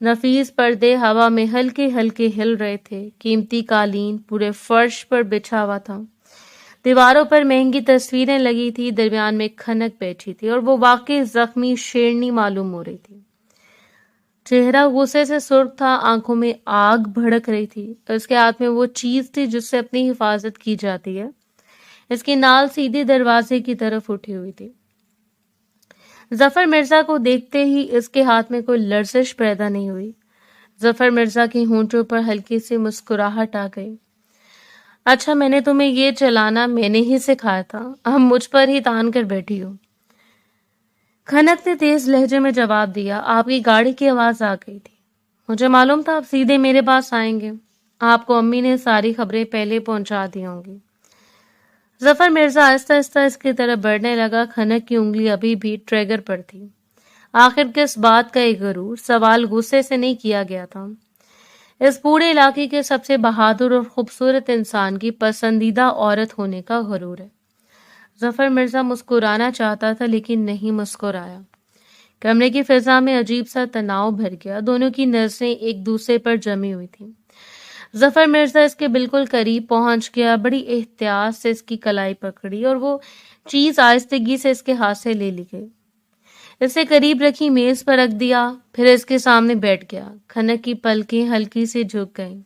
نفیس پردے ہوا میں ہلکے ہلکے ہل رہے تھے، قیمتی قالین پورے فرش پر بچھا ہوا تھا، دیواروں پر مہنگی تصویریں لگی تھی، درمیان میں کھنک بیٹھی تھی اور وہ واقعی زخمی شیرنی معلوم ہو رہی تھی۔ چہرہ غصے سے سرخ تھا، آنکھوں میں آگ بھڑک رہی تھی، اس کے ہاتھ میں وہ چیز تھی جس سے اپنی حفاظت کی جاتی ہے۔ اس کی نال سیدھی دروازے کی طرف اٹھی ہوئی تھی۔ ظفر مرزا کو دیکھتے ہی اس کے ہاتھ میں کوئی لرزش پیدا نہیں ہوئی۔ ظفر مرزا کی ہونٹوں پر ہلکی سی مسکراہٹ آ گئی۔ اچھا، میں نے تمہیں یہ چلانا میں نے ہی سکھایا تھا، اب مجھ پر ہی تان کر بیٹھی ہو۔ کھنک نے تیز لہجے میں جواب دیا، آپ کی گاڑی کی آواز آ گئی تھی، مجھے معلوم تھا آپ سیدھے میرے پاس آئیں گے، آپ کو امی نے ساری خبریں پہلے پہنچا دی ہوں گی۔ ظفر مرزا آہستہ آہستہ اس کی طرف بڑھنے لگا، کھنک کی انگلی ابھی بھی ٹریگر پر تھی۔ آخر کس بات کا یہ غرور؟ سوال غصے سے نہیں کیا گیا تھا۔ اس پورے علاقے کے سب سے بہادر اور خوبصورت انسان کی پسندیدہ عورت ہونے کا غرور ہے۔ ظفر مرزا مسکرانا چاہتا تھا لیکن نہیں مسکرایا۔ کمرے کی فضا میں عجیب سا تناؤ بھر گیا، دونوں کی نظریں ایک دوسرے پر جمی ہوئی تھیں۔ ظفر مرزا اس کے بالکل قریب پہنچ گیا، بڑی احتیاط سے اس کی کلائی پکڑی اور وہ چیز آہستگی سے اس کے ہاتھ سے لے لی گئی۔ اسے قریب رکھی میز پر رکھ دیا، پھر اس کے سامنے بیٹھ گیا۔ کھنک کی پلکیں ہلکی سے جھک گئیں۔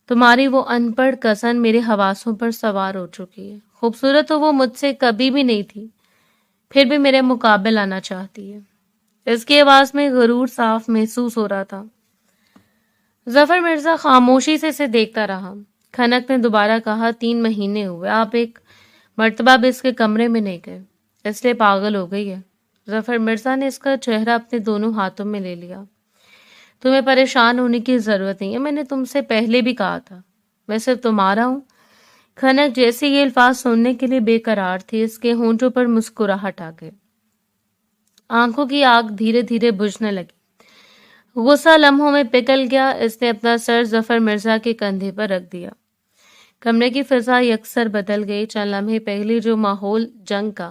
تمہاری وہ ان پڑھ کزن میرے حواسوں پر سوار ہو چکی ہے، خوبصورت تو وہ مجھ سے کبھی بھی نہیں تھی، پھر بھی میرے مقابل آنا چاہتی ہے۔ اس کی آواز میں غرور صاف محسوس ہو رہا تھا۔ ظفر مرزا خاموشی سے اسے دیکھتا رہا۔ کھنک نے دوبارہ کہا، 3 مہینے ہوئے، آپ ایک مرتبہ بھی اس کے کمرے میں نہیں گئے، اس لیے پاگل ہو گئی ہے۔ ظفر مرزا نے اس کا چہرہ اپنے دونوں ہاتھوں میں لے لیا۔ تمہیں پریشان ہونے کی ضرورت نہیں ہے، میں نے تم سے پہلے بھی کہا تھا، میں صرف تمہارا ہوں۔ کھنک جیسے یہ الفاظ سننے کے لیے بے قرار تھی، اس کے ہونٹوں پر مسکراہٹ آ گئی، آنکھوں کی آگ دھیرے دھیرے بجھنے لگی۔ غصہ لمحوں میں پگھل گیا۔ اس نے اپنا سر ظفر مرزا کے کندھے پر رکھ دیا۔ کمرے کی فضا یکسر بدل گئی۔ چند لمحے پہلے جو ماحول جنگ کا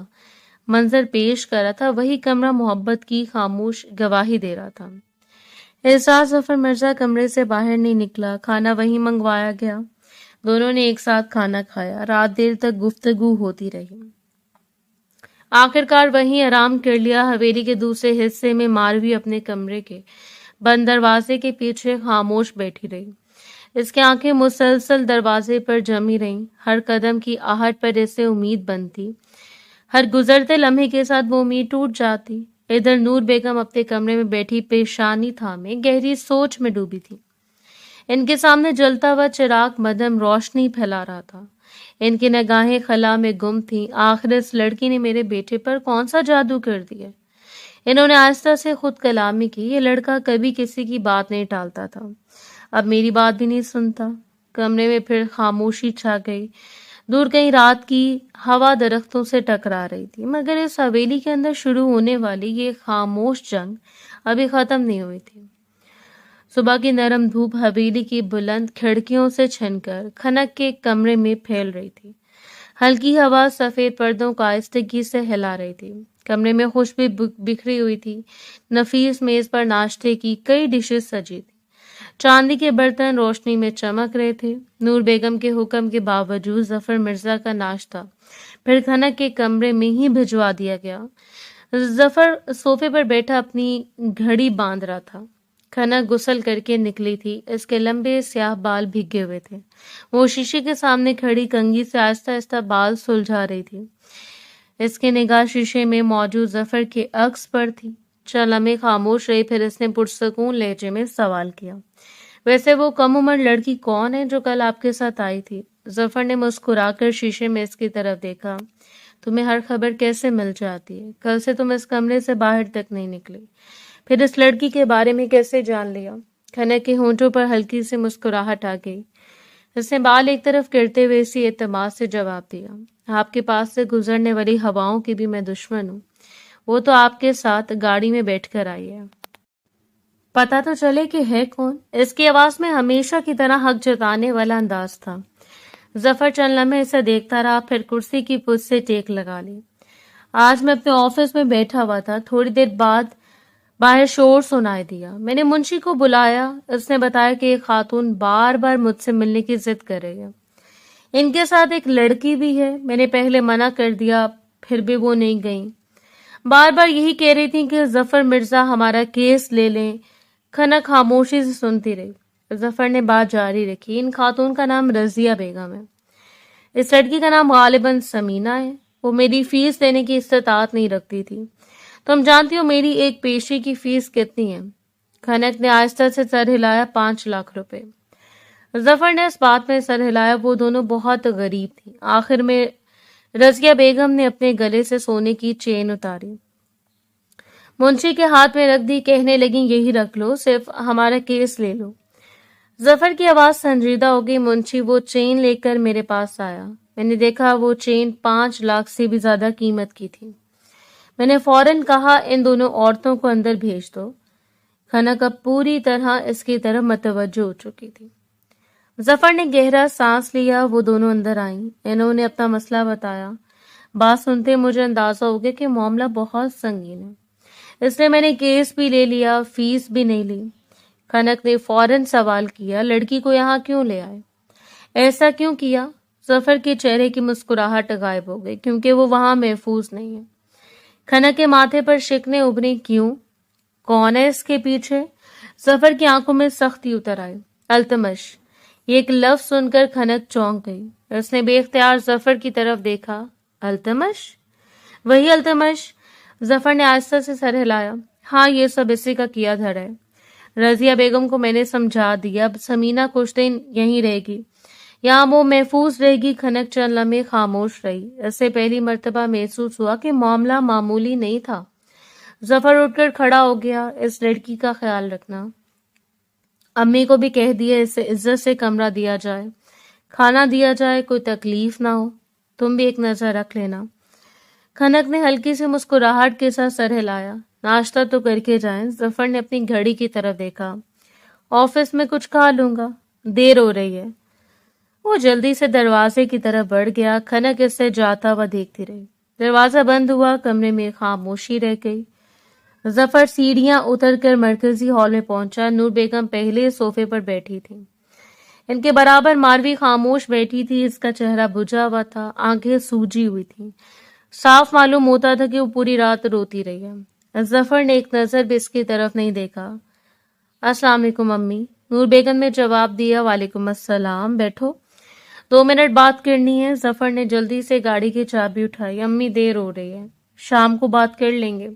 منظر پیش کر رہا تھا، وہی کمرہ محبت کی خاموش گواہی دے رہا تھا۔ احساس ظفر مرزا کمرے سے باہر نہیں نکلا، کھانا وہیں منگوایا گیا، دونوں نے ایک ساتھ کھانا کھایا، رات دیر تک گفتگو ہوتی رہی۔ آخرکار وہیں آرام کر لیا۔ حویلی کے دوسرے حصے میں ماروی اپنے کمرے کے بند دروازے کے پیچھے خاموش بیٹھی رہی۔ اس کی آنکھیں مسلسل دروازے پر جمی رہیں، ہر قدم کی آہٹ پر اسے امید بنتی، ہر گزرتے لمحے کے ساتھ وہ امید ٹوٹ جاتی۔ ادھر نور بیگم اپنے کمرے میں بیٹھی پیشانی تھامے گہری سوچ میں ڈوبی تھی۔ ان کے سامنے جلتا ہوا چراغ مدھم روشنی پھیلا رہا تھا، ان کی نگاہیں خلا میں گم تھیں۔ آخر اس لڑکی نے میرے بیٹے پر کون سا جادو کر دیا؟ انہوں نے آہستہ سے خود کلامی کی۔ یہ لڑکا کبھی کسی کی بات نہیں ٹالتا تھا، اب میری بات بھی نہیں سنتا۔ کمرے میں پھر خاموشی چھا گئی۔ دور کہیں رات کی ہوا درختوں سے ٹکرا رہی تھی، مگر اس حویلی کے اندر شروع ہونے والی یہ خاموش جنگ ابھی ختم نہیں ہوئی تھی۔ صبح کی نرم دھوپ حویلی کی بلند کھڑکیوں سے چھن کر کھنک کے کمرے میں پھیل رہی تھی۔ ہلکی ہوا سفید پردوں کو آہستگی سے ہلا رہی تھی۔ کمرے میں خوشبو بکھری ہوئی تھی۔ نفیس میز پر ناشتے کی کئی ڈشز سجی تھی، چاندی کے برتن روشنی میں چمک رہے تھے۔ نور بیگم کے حکم کے باوجود ظفر مرزا کا ناشتہ پھر کھنک کے کمرے میں ہی بھجوا دیا گیا۔ ظفر صوفے پر بیٹھا اپنی گھڑی باندھ رہا تھا۔ کھنک غسل کر کے نکلی تھی، اس کے لمبے سیاہ بال بھیگے ہوئے تھے۔ وہ شیشے کے سامنے کھڑی کنگھی سے آہستہ آہستہ بال سلجھا رہی تھی۔ اس کی نگاہ شیشے میں موجود ظفر کے عکس پر تھی۔ چند لمحے خاموش رہی، پھر اس نے پرسکون لہجے میں سوال کیا، ویسے وہ کم عمر لڑکی کون ہے جو کل آپ کے ساتھ آئی تھی؟ ظفر نے مسکرا کر شیشے میں اس کی طرف دیکھا۔ تمہیں ہر خبر کیسے مل جاتی ہے؟ کل سے تم اس کمرے سے باہر تک نہیں نکلی، پھر اس لڑکی کے بارے میں کیسے جان لیا؟ کھنک کے ہونٹوں پر ہلکی سی مسکراہٹ آ گئی۔ اس نے بال ایک طرف کرتے ہوئے اسی اعتماد سے جواب دیا، آپ کے پاس سے گزرنے والی ہواؤں کی بھی میں دشمن ہوں، وہ تو آپ کے ساتھ گاڑی میں بیٹھ کر آئی ہے، پتہ تو چلے کہ ہے کون؟ اس کی آواز میں ہمیشہ کی طرح حق جتانے والا انداز تھا۔ ظفر چند لمحے اسے دیکھتا رہا، پھر کرسی کی پشت سے ٹیک لگا لی۔ آج میں اپنے آفس میں بیٹھا ہوا تھا، تھوڑی دیر بعد باہر شور سنائی دیا۔ میں نے منشی کو بلایا۔ اس نے بتایا کہ ایک خاتون بار بار مجھ سے ملنے کی ضد کر رہی ہے، ان کے ساتھ ایک لڑکی بھی ہے۔ میں نے پہلے منع کر دیا، پھر بھی وہ نہیں گئیں، بار بار یہی کہہ رہی تھی کہ ظفر مرزا ہمارا کیس لے لیں۔ کھنک خاموشی سے سنتی رہی۔ ظفر نے بات جاری رکھی۔ ان خاتون کا نام رضیہ بیگم ہے، اس لڑکی کا نام غالباً سمینہ ہے۔ وہ میری فیس دینے کی استطاعت نہیں رکھتی تھی۔ تم جانتی ہو میری ایک پیشی کی فیس کتنی ہے؟ کھنک نے آہستہ سے سر ہلایا۔ 5 لاکھ روپے۔ ظفر نے اس بات میں سر ہلایا۔ وہ دونوں بہت غریب تھیں۔ آخر میں رضیہ بیگم نے اپنے گلے سے سونے کی چین اتاری، منشی کے ہاتھ میں رکھ دی، کہنے لگی یہی رکھ لو، صرف ہمارا کیس لے لو۔ ظفر کی آواز سنجیدہ ہو گئی۔ منشی وہ چین لے کر میرے پاس آیا۔ میں نے دیکھا وہ چین 5 لاکھ سے بھی زیادہ قیمت کی تھی۔ میں نے فوراً کہا ان دونوں عورتوں کو اندر بھیج دو۔ کھنک اب پوری طرح اس کی طرف متوجہ ہو چکی تھی۔ ظفر نے گہرا سانس لیا۔ وہ دونوں اندر آئیں۔ انہوں نے اپنا مسئلہ بتایا۔ بات سنتے مجھے اندازہ ہو گیا کہ معاملہ بہت سنگین ہے، اس لیے میں نے کیس بھی لے لیا، فیس بھی نہیں لی۔ کھنک نے فوراً سوال کیا، لڑکی کو یہاں کیوں لے آئے؟ ایسا کیوں کیا؟ ظفر کے چہرے کی مسکراہٹ غائب ہو گئی، کیونکہ وہ وہاں محفوظ نہیں ہے۔ کھنک کے ماتھے پر شکنیں ابھری۔ کیوں؟ کون ہے اس کے پیچھے؟ ظفر کی آنکھوں میں سختی اتر آئی۔ التمش۔ یہ ایک لفظ سن کر کھنک چونک گئی۔ اس نے بے اختیار ظفر کی طرف دیکھا۔ التمش؟ وہی التمش۔ ظفر نے آہستہ سے سر ہلایا۔ ہاں، یہ سب اسی کا کیا دھر ہے۔ رضیہ بیگم کو میں نے سمجھا دیا، اب سمینہ کچھ دن یہیں رہے گی، یہاں وہ محفوظ رہے گی۔ کھنک چند لمحے خاموش رہی۔ اس سے پہلی مرتبہ محسوس ہوا کہ معاملہ معمولی نہیں تھا۔ ظفر اٹھ کر کھڑا ہو گیا۔ اس لڑکی کا خیال رکھنا، امی کو بھی کہہ دیا اسے عزت سے کمرہ دیا جائے، کھانا دیا جائے، کوئی تکلیف نہ ہو۔ تم بھی ایک نظر رکھ لینا۔ کھنک نے ہلکی سی مسکراہٹ کے ساتھ سر ہلایا۔ ناشتہ تو کر کے جائیں۔ ظفر نے اپنی گھڑی کی طرف دیکھا۔ آفس میں کچھ کھا لوں گا، دیر ہو رہی ہے۔ وہ جلدی سے دروازے کی طرف بڑھ گیا۔ کھنک اس سے جاتا ہوا دیکھتی رہی۔ دروازہ بند ہوا۔ کمرے میں خاموشی رہ گئی۔ ظفر سیڑھیاں اتر کر مرکزی ہال میں پہنچا۔ نور بیگم پہلے صوفے پر بیٹھی تھی۔ ان کے برابر ماروی خاموش بیٹھی تھی۔ اس کا چہرہ بجھا ہوا تھا، آنکھیں سوجی ہوئی تھیں۔ صاف معلوم ہوتا تھا کہ وہ پوری رات روتی رہی ہے۔ ظفر نے ایک نظر بھی اس کی طرف نہیں دیکھا۔ السلام علیکم امی، نور بیگم نے جواب دیا۔ وعلیکم السلام، بیٹھو، 2 منٹ بات کرنی ہے۔ ظفر نے جلدی سے گاڑی کی چابی اٹھائی۔ امی دیر ہو رہی ہے، شام کو بات کر لیں گے۔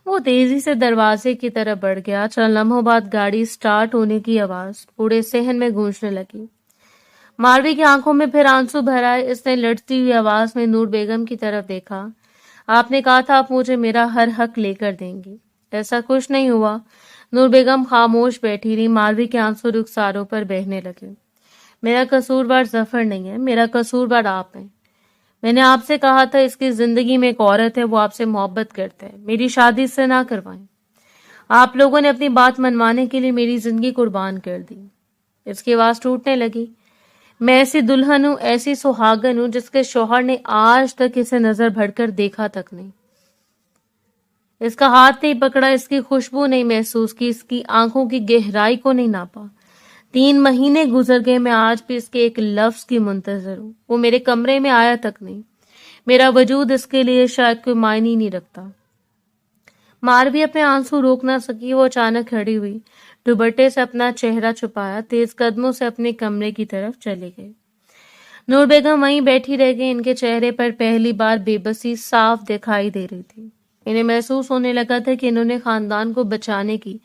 وہ تیزی سے دروازے کی طرف بڑھ گیا۔ چند لمحوں بعد گاڑی سٹارٹ ہونے کی آواز پورے صحن میں گونجنے لگی۔ ماروی کی آنکھوں میں پھر آنسو بھر آئے۔ اس نے لڑتی ہوئی آواز میں نور بیگم کی طرف دیکھا۔ آپ نے کہا تھا آپ مجھے میرا ہر حق لے کر دیں گی، ایسا کچھ نہیں ہوا۔ نور بیگم خاموش بیٹھی رہی۔ ماروی کے آنسو رخساروں پر بہنے لگے۔ میرا قصوروار ظفر نہیں ہے، میرا قصوروار آپ ہیں۔ میں نے آپ سے کہا تھا اس کی زندگی میں ایک عورت ہے، وہ آپ سے محبت کرتا ہے، میری شادی سے نہ کروائیں۔ آپ لوگوں نے اپنی بات منوانے کے لیے میری زندگی قربان کر دی۔ اس کی آواز ٹوٹنے لگی۔ میں ایسی دلہن ہوں، ایسی سہاگن ہوں جس کے شوہر نے آج تک اسے نظر بھر کر دیکھا تک نہیں، اس کا ہاتھ نہیں پکڑا، اس کی خوشبو نہیں محسوس کی، اس کی آنکھوں کی گہرائی کو نہیں ناپا۔ 3 مہینے گزر گئے، میں آج بھی اس کے ایک لفظ کی منتظر ہوں۔ وہ میرے کمرے میں آیا تک نہیں، میرا وجود اس کے لیے شاید کوئی معنی نہیں رکھتا۔ ماروی اپنے آنسو روک نہ سکی۔ وہ اچانک کھڑی ہوئی، دوپٹے سے اپنا چہرہ چھپایا، تیز قدموں سے اپنے کمرے کی طرف چلی گئی۔ نور بیگم وہیں بیٹھی رہ گئی۔ ان کے چہرے پر پہلی بار بے بسی صاف دکھائی دے رہی تھی۔ انہیں محسوس ہونے لگا تھا کہ انہوں نے خاندان کو بچانے کی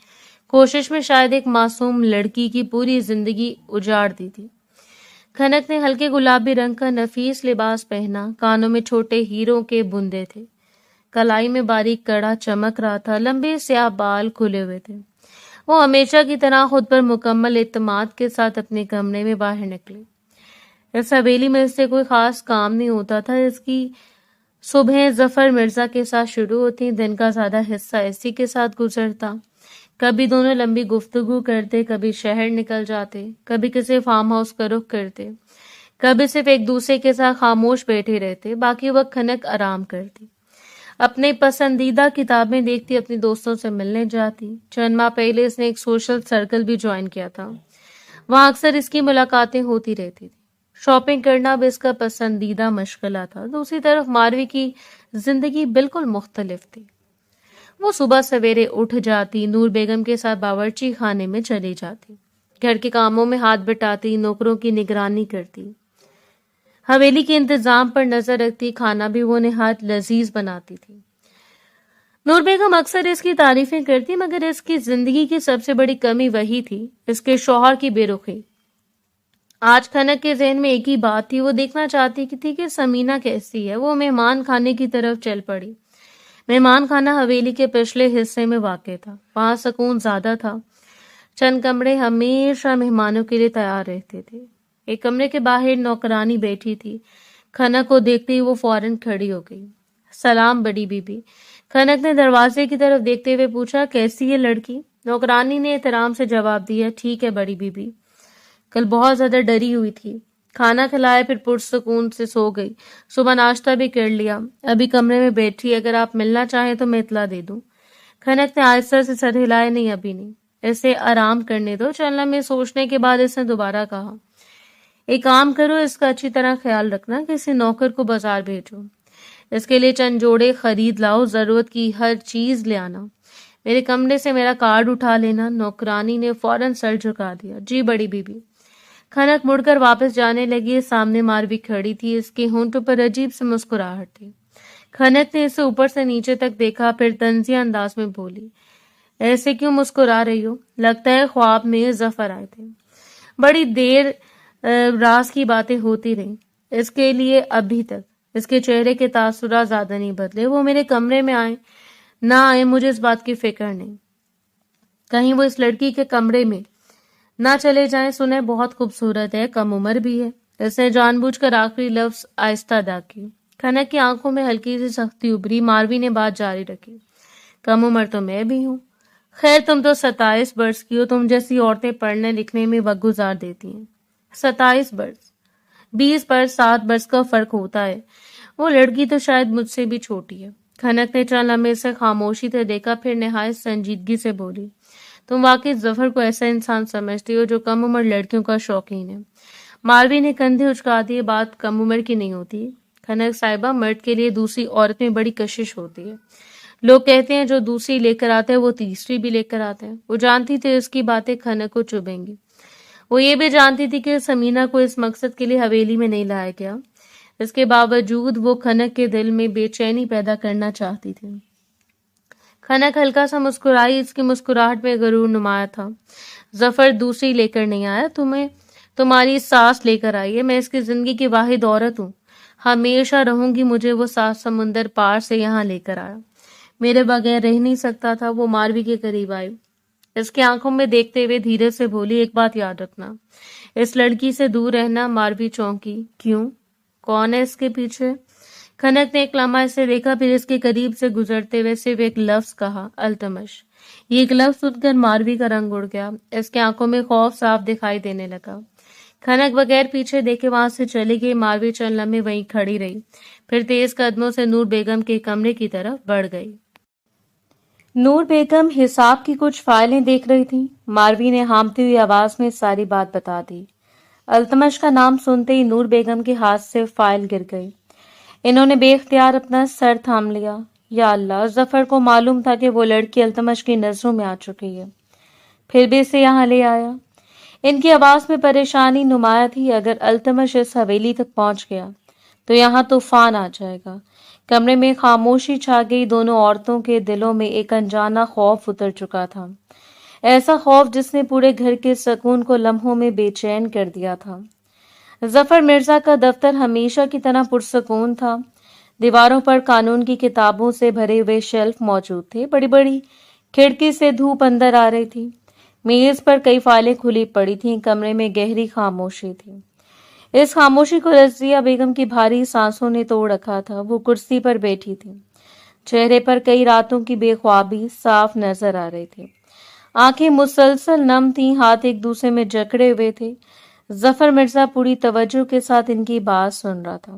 کوشش میں شاید ایک معصوم لڑکی کی پوری زندگی اجاڑ دی تھی۔ کھنک نے ہلکے گلابی رنگ کا نفیس لباس پہنا، کانوں میں چھوٹے ہیروں کے بندے تھے، کلائی میں باریک کڑا چمک رہا تھا، لمبے سیاہ بال کھلے ہوئے تھے۔ وہ ہمیشہ کی طرح خود پر مکمل اعتماد کے ساتھ اپنے کمرے میں باہر نکلی۔ اس حویلی میں اس سے کوئی خاص کام نہیں ہوتا تھا۔ اس کی صبح ظفر مرزا کے ساتھ شروع ہوتی، دن کا زیادہ حصہ اسی کے ساتھ گزرتا۔ کبھی دونوں لمبی گفتگو کرتے، کبھی شہر نکل جاتے، کبھی کسی فارم ہاؤس کا رخ کرتے، کبھی صرف ایک دوسرے کے ساتھ خاموش بیٹھے رہتے۔ باقی وقت کھنک آرام کرتی، اپنے پسندیدہ کتابیں دیکھتی، اپنے دوستوں سے ملنے جاتی۔ چند ماہ پہلے اس نے ایک سوشل سرکل بھی جوائن کیا تھا، وہاں اکثر اس کی ملاقاتیں ہوتی رہتی تھی۔ شاپنگ کرنا بھی اس کا پسندیدہ مشغلہ تھا۔ دوسری طرف ماروی کی زندگی بالکل مختلف تھی۔ وہ صبح سویرے اٹھ جاتی، نور بیگم کے ساتھ باورچی خانے میں چلی جاتی، گھر کے کاموں میں ہاتھ بٹاتی، نوکروں کی نگرانی کرتی، حویلی کے انتظام پر نظر رکھتی، کھانا بھی وہ نہایت لذیذ بناتی تھی۔ نور بیگم اکثر اس کی تعریفیں کرتی، مگر اس کی زندگی کی سب سے بڑی کمی وہی تھی، اس کے شوہر کی بے رخی۔ آج کھنک کے ذہن میں ایک ہی بات تھی، وہ دیکھنا چاہتی تھی کہ سمینہ کیسی ہے۔ وہ مہمان خانے کی طرف چل پڑی۔ مہمان خانہ حویلی کے پچھلے حصے میں واقع تھا، وہاں سکون زیادہ تھا۔ چند کمرے ہمیشہ مہمانوں کے لیے تیار رہتے تھے۔ ایک کمرے کے باہر نوکرانی بیٹھی تھی، کھنک کو دیکھتے ہی وہ فوراً کھڑی ہو گئی۔ سلام بڑی بی بی۔ کھنک نے دروازے کی طرف دیکھتے ہوئے پوچھا، کیسی ہے لڑکی؟ نوکرانی نے احترام سے جواب دیا، ٹھیک ہے بڑی بی بی، کل بہت زیادہ ڈری ہوئی تھی۔ کھانا کھلایا، پھر پرسکون سے سو گئی۔ صبح ناشتہ بھی کر لیا، ابھی کمرے میں بیٹھی، اگر آپ ملنا چاہیں تو میں اطلاع دے دوں۔ کھنک نے آہستہ سے سر ہلایا، نہیں ابھی نہیں، اسے آرام کرنے دو۔ چند لمحے سوچنے کے بعد اس نے دوبارہ کہا، ایک کام کرو، اس کا اچھی طرح خیال رکھنا، کسی نوکر کو بازار بھیجو، اس کے لیے چند جوڑے خرید لاؤ، ضرورت کی ہر چیز لے آنا، میرے کمرے سے میرا کارڈ اٹھا لینا۔ نوکرانی نے فوراً سر جھکا دیا، جی بڑی بی بی۔ کھنک مڑ کر واپس جانے لگی، سامنے ماروی کھڑی تھی، اس کے ہونٹوں پر عجیب سے مسکراہٹ تھی۔ کھنک نے اسے اوپر سے نیچے تک دیکھا، پھر طنزیہ انداز میں بولی، ایسے کیوں مسکرا رہی ہو؟ لگتا ہے خواب میں ظفر آئے تھے۔ بڑی دیر راز کی باتیں ہوتی رہیں، اس کے لیے ابھی تک اس کے چہرے کے تاثرات زیادہ نہیں بدلے۔ وہ میرے کمرے میں آئے نہ آئے مجھے اس بات کی فکر نہیں، کہیں وہ اس لڑکی کے کمرے میں نہ چلے جائیں۔ سنیں بہت خوبصورت ہے، کم عمر بھی ہے۔ اس نے جان بوجھ کر آخری لفظ آہستہ ادا کی۔ کھنک کی آنکھوں میں ہلکی سی سختی ابھری۔ ماروی نے بات جاری رکھی، کم عمر تو میں بھی ہوں، خیر تم تو 27 برس کی ہو، تم جیسی عورتیں پڑھنے لکھنے میں وقت گزار دیتی ہیں۔ 27 برس، 20 برس، 7 برس کا فرق ہوتا ہے۔ وہ لڑکی تو شاید مجھ سے بھی چھوٹی ہے۔ کھنک نے چند لمحے سے خاموشی سے دیکھا، پھر نہایت سنجیدگی سے بولی، تم واقعی ظفر کو ایسا انسان سمجھتی ہو جو کم عمر لڑکیوں کا شوقین ہے؟ ماروی نے کندھے اچکا دیے، بات کم عمر کی نہیں ہوتی کھنک صاحبہ، مرد کے لیے دوسری عورت میں بڑی کشش ہوتی ہے۔ لوگ کہتے ہیں جو دوسری لے کر آتے ہیں وہ تیسری بھی لے کر آتے ہیں۔ وہ جانتی تھی اس کی باتیں کھنک کو چبھیں گی۔ وہ یہ بھی جانتی تھی کہ سمینہ کو اس مقصد کے لیے حویلی میں نہیں لایا گیا، اس کے باوجود وہ کھنک کے دل میں بے چینی پیدا کرنا چاہتی تھی۔ کھنک ہلکا سا مسکرائی، اس کی مسکراہٹ میں غرور نمایاں تھا۔ ظفر دوسری لے کر نہیں آیا، تمہاری ساس لے کر آئی ہے۔ میں اس کی زندگی کی واحد عورت ہوں، ہمیشہ رہوں گی۔ مجھے وہ 7 سمندر پار سے یہاں لے کر آیا، میرے بغیر رہ نہیں سکتا تھا۔ وہ ماروی کے قریب آئی، اس کی آنکھوں میں دیکھتے ہوئے دھیرے سے بولی، ایک بات یاد رکھنا، اس لڑکی سے دور رہنا۔ ماروی چونکی، کیوں؟ کون ہے اس کے پیچھے؟ کھنک نے ایک لمحہ اسے دیکھا، پھر اس کے قریب سے گزرتے ہوئے صرف ایک لفظ کہا، التمش۔ یہ ایک لفظ سن کر ماروی کا رنگ اڑ گیا، اس کی آنکھوں میں خوف صاف دکھائی دینے لگا۔ کھنک بغیر پیچھے دیکھے وہاں سے چلی گئی۔ ماروی چند لمحے وہیں کھڑی رہی، پھر تیز قدموں سے نور بیگم کے کمرے کی طرف بڑھ گئی۔ نور بیگم حساب کی کچھ فائلیں دیکھ رہی تھی۔ ماروی نے ہامتی ہوئی آواز میں ساری بات بتا دی۔ التمش کا نام سنتے ہی نور بیگم کے ہاتھ سے فائل گر گئی۔ انہوں نے بے اختیار اپنا سر تھام لیا۔ یا اللہ، ظفر کو معلوم تھا کہ وہ لڑکی التمش کی نظروں میں آ چکی ہے، پھر بھی اسے یہاں لے آیا۔ ان کی آواز میں پریشانی نمایاں تھی۔ اگر التمش اس حویلی تک پہنچ گیا تو یہاں طوفان آ جائے گا۔ کمرے میں خاموشی چھا گئی۔ دونوں عورتوں کے دلوں میں ایک انجانا خوف اتر چکا تھا، ایسا خوف جس نے پورے گھر کے سکون کو لمحوں میں بے چین کر دیا تھا۔ ظفر مرزا کا دفتر ہمیشہ کی طرح پرسکون تھا۔ دیواروں پر قانون کی کتابوں سے بھرے ہوئے شیلف موجود تھے۔ بڑی بڑی کھڑکی سے دھوپ اندر آ رہی تھی۔ میز پر کئی فائلیں کھلی پڑی تھیں۔ کمرے میں گہری خاموشی تھی۔ اس خاموشی کو رضیہ بیگم کی بھاری سانسوں نے توڑ رکھا تھا۔ وہ کرسی پر بیٹھی تھی، چہرے پر کئی راتوں کی بے خوابی صاف نظر آ رہی تھی۔ آنکھیں مسلسل نم تھیں، ہاتھ ایک دوسرے میں جکڑے ہوئے تھے۔ ظفر مرزا پوری توجہ کے ساتھ ان کی بات سن رہا تھا۔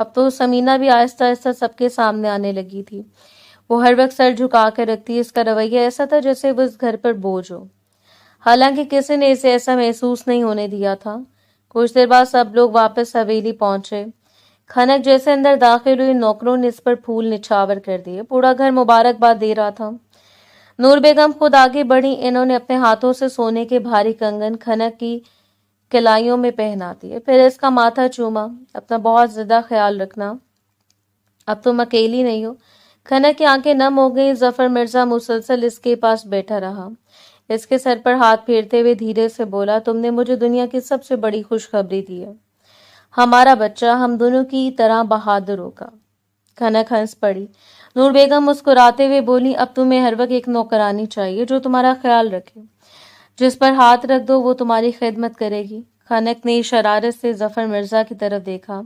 اب تو سمینہ بھی آہستہ آہستہ سب کے سامنے آنے لگی تھی۔ وہ ہر وقت سر جھکا کر رکھتی، اس کا رویہ ایسا تھا جیسے وہ اس گھر پر بوجھ ہو، حالانکہ کسی نے اسے ایسا محسوس نہیں ہونے دیا تھا۔ کچھ دیر بعد سب لوگ واپس حویلی پہنچے۔ کھنک جیسے اندر داخل ہوئی، نوکروں نے اس پر پھول نچھاور کر دیے، پورا گھر مبارکباد دے رہا تھا۔ نور بیگم خود آگے بڑھی، انہوں نے اپنے ہاتھوں سے سونے کے بھاری کنگن کھنک کی کلائیوں میں پہنا دیے، پھر اس کا ماتھا چوما۔ اپنا بہت زیادہ خیال رکھنا، اب تم اکیلی نہیں ہو۔ کھنک کی آنکھیں نم ہو گئی۔ ظفر مرزا مسلسل اس کے پاس بیٹھا رہا، اس کے سر پر ہاتھ پھیرتے ہوئے دھیرے سے بولا، تم نے مجھے دنیا کی سب سے بڑی خوشخبری دی ہے، ہمارا بچہ ہم دونوں کی طرح بہادر ہوگا۔ کھنک ہنس پڑی۔ نور بیگم مسکراتے ہوئے بولی، اب تمہیں ہر وقت ایک نوکرانی چاہیے جو تمہارا خیال رکھے، جس پر ہاتھ رکھ دو وہ تمہاری خدمت کرے گی۔ کھنک نے شرارت سے ظفر مرزا کی طرف دیکھا۔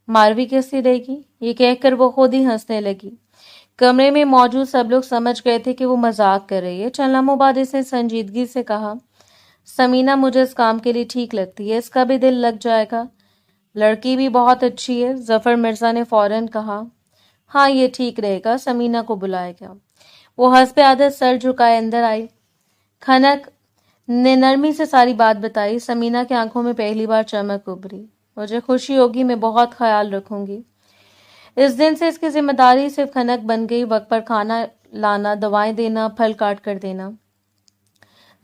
ماروی کیسی رہے گی؟ یہ کہہ کر وہ خود ہی ہنسنے لگی۔ کمرے میں موجود سب لوگ سمجھ گئے تھے کہ وہ مذاق کر رہی ہے۔ چند لمحوں بعد اس نے سنجیدگی سے کہا، سمینہ مجھے اس کام کے لیے ٹھیک لگتی ہے، اس کا بھی دل لگ جائے گا، لڑکی بھی بہت اچھی ہے۔ ظفر مرزا نے فوراً کہا، ہاں یہ ٹھیک رہے گا، سمینہ کو بلایا گیا۔ وہ حسب عادت سر جھکائے اندر آئی۔ کھنک نے نرمی سے ساری بات بتائی۔ سمینہ کی آنکھوں میں پہلی بار چمک ابھری۔ مجھے خوشی ہوگی، میں بہت خیال رکھوں گی۔ اس دن سے اس کی ذمہ داری صرف کھنک بن گئی، وقت پر کھانا لانا، دوائیں دینا، پھل کاٹ کر دینا،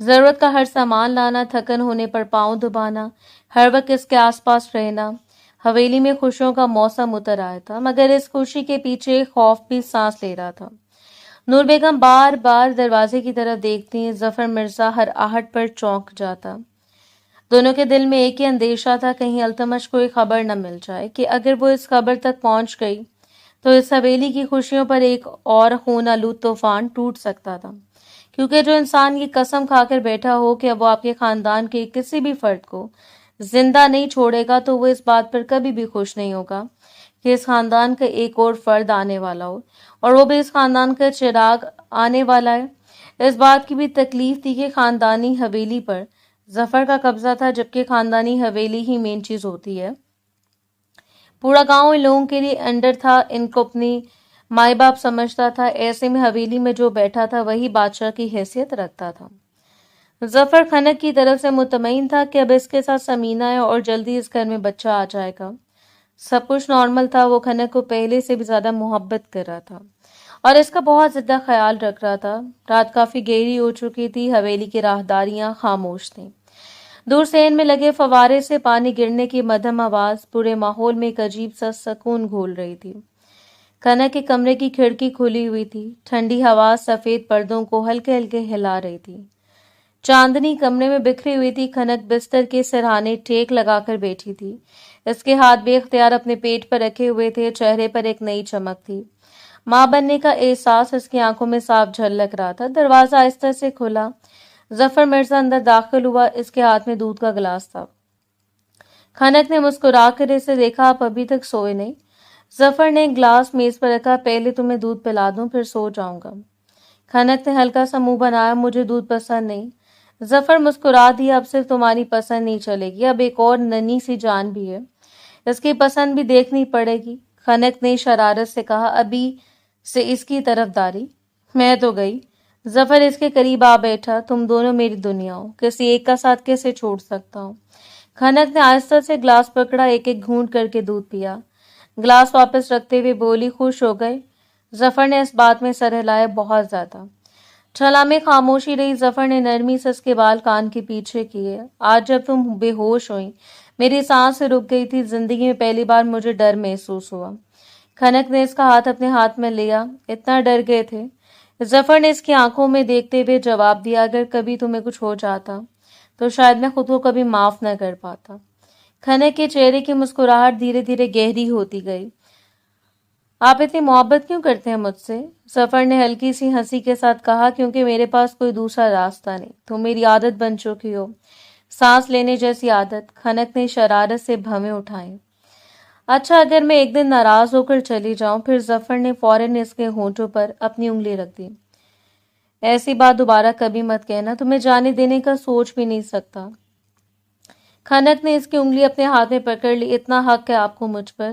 ضرورت کا ہر سامان لانا، تھکن ہونے پر پاؤں دبانا، ہر وقت اس کے آس پاس رہنا۔ حویلی میں خوشیوں کا موسم اتر آیا تھا، مگر اس خوشی کے پیچھے خوف بھی سانس لے رہا تھا۔ نور بیگم بار بار دروازے کی طرف دیکھتی، ظفر مرزا ہر آہٹ پر چونک جاتا۔ دونوں کے دل میں ایک ہی اندیشہ تھا، کہیں التمش کوئی خبر نہ مل جائے کہ اگر وہ اس خبر تک پہنچ گئی تو اس حویلی کی خوشیوں پر ایک اور خون آلود طوفان ٹوٹ سکتا تھا، کیونکہ جو انسان یہ قسم کھا کر بیٹھا ہو کہ وہ آپ کے خاندان کے کسی بھی فرد کو زندہ نہیں چھوڑے گا تو وہ اس بات پر کبھی بھی خوش نہیں ہوگا کہ اس خاندان کا ایک اور فرد آنے والا ہو، اور وہ بھی اس خاندان کا چراغ آنے والا ہے۔ اس بات کی بھی تکلیف تھی کہ خاندانی حویلی پر ظفر کا قبضہ تھا، جبکہ خاندانی حویلی ہی مین چیز ہوتی ہے۔ پورا گاؤں ان لوگوں کے لیے انڈر تھا، ان کو اپنی مائی باپ سمجھتا تھا، ایسے میں حویلی میں جو بیٹھا تھا وہی بادشاہ کی حیثیت رکھتا تھا۔ ظفر کھنک کی طرف سے مطمئن تھا کہ اب اس کے ساتھ سمینہ ہے اور جلدی اس گھر میں بچہ آ جائے گا۔ سب کچھ نارمل تھا، وہ کھنک کو پہلے سے بھی زیادہ محبت کر رہا تھا اور اس کا بہت زیادہ خیال رکھ رہا تھا۔ رات کافی گہری ہو چکی تھی، حویلی کی راہداریاں خاموش تھیں، دور سین میں لگے فوارے سے پانی گرنے کی مدھم آواز پورے ماحول میں ایک عجیب سا سکون گھول رہی تھی۔ کھنک کے کمرے کی کھڑکی کھلی ہوئی تھی، ٹھنڈی ہوا سفید پردوں کو ہلکے ہلکے ہلا رہی تھی۔ چاندنی کمرے میں بکھری ہوئی تھی۔ کھنک بستر کے سرہانے ٹیک لگا کر بیٹھی تھی، اس کے ہاتھ بے اختیار اپنے پیٹ پر رکھے ہوئے تھے، چہرے پر ایک نئی چمک تھی۔ ماں بننے کا احساس اس کی آنکھوں میں صاف جھلک رہا تھا۔ دروازہ آہستہ سے کھلا، ظفر مرزا اندر داخل ہوا، اس کے ہاتھ میں دودھ کا گلاس تھا۔ کھنک نے مسکرا کر اسے دیکھا، آپ ابھی تک سوئے نہیں؟ ظفر نے ایک گلاس میز پر رکھا، پہلے تمہیں دودھ پلا دوں پھر سو جاؤں گا۔ کھنک نے ہلکا سا منہ بنایا، مجھے دودھ پسند نہیں۔ ظفر مسکرا دیا، اب صرف تمہاری پسند نہیں چلے گی، اب ایک اور ننھی سی جان بھی ہے، اس کی پسند بھی دیکھنی پڑے گی۔ کھنک نے شرارت سے کہا، ابھی سے اس کی طرف داری؟ میں تو گئی۔ ظفر اس کے قریب آ بیٹھا، تم دونوں میری دنیا ہو، کسی ایک کا ساتھ کیسے چھوڑ سکتا ہوں؟ کھنک نے آہستہ سے گلاس پکڑا، ایک ایک گھونٹ کر کے دودھ پیا، گلاس واپس رکھتے ہوئے بولی، خوش ہو گئے؟ ظفر نے اس بات میں سر ہلایا، بہت زیادہ۔ چھلا میں خاموشی رہی۔ ظفر نے نرمی سے اس کے بال کان کے پیچھے کیے، آج جب تم بے ہوش ہوئی میری سانس رک گئی تھی، زندگی میں پہلی بار مجھے ڈر محسوس ہوا۔ کھنک نے اس کا ہاتھ اپنے ہاتھ میں لیا، اتنا ڈر گئے تھے؟ ظفر نے اس کی آنکھوں میں دیکھتے ہوئے جواب دیا، اگر کبھی تمہیں کچھ ہو جاتا تو شاید میں خود کو کبھی معاف نہ کر پاتا۔ کھنک کے چہرے کی مسکراہٹ دھیرے دھیرے گہری ہوتی گئی۔ آپ اتنی محبت کیوں کرتے ہیں مجھ سے؟ ظفر نے ہلکی سی ہنسی کے ساتھ کہا، کیونکہ میرے پاس کوئی دوسرا راستہ نہیں، تم میری عادت بن چکی ہو، سانس لینے جیسی عادت۔ کھنک نے شرارت سے بھویں اٹھائیں۔ اچھا اگر میں ایک دن ناراض ہو کر چلی جاؤں؟ پھر ظفر نے فوراً اس کے ہونٹوں پر اپنی انگلی رکھ دی۔ ایسی بات دوبارہ کبھی مت کہنا، تمہیں جانے دینے کا سوچ بھی نہیں سکتا۔ کھنک نے اس کی انگلی اپنے ہاتھ میں پکڑ لی، اتنا حق ہے آپ کو مجھ پر؟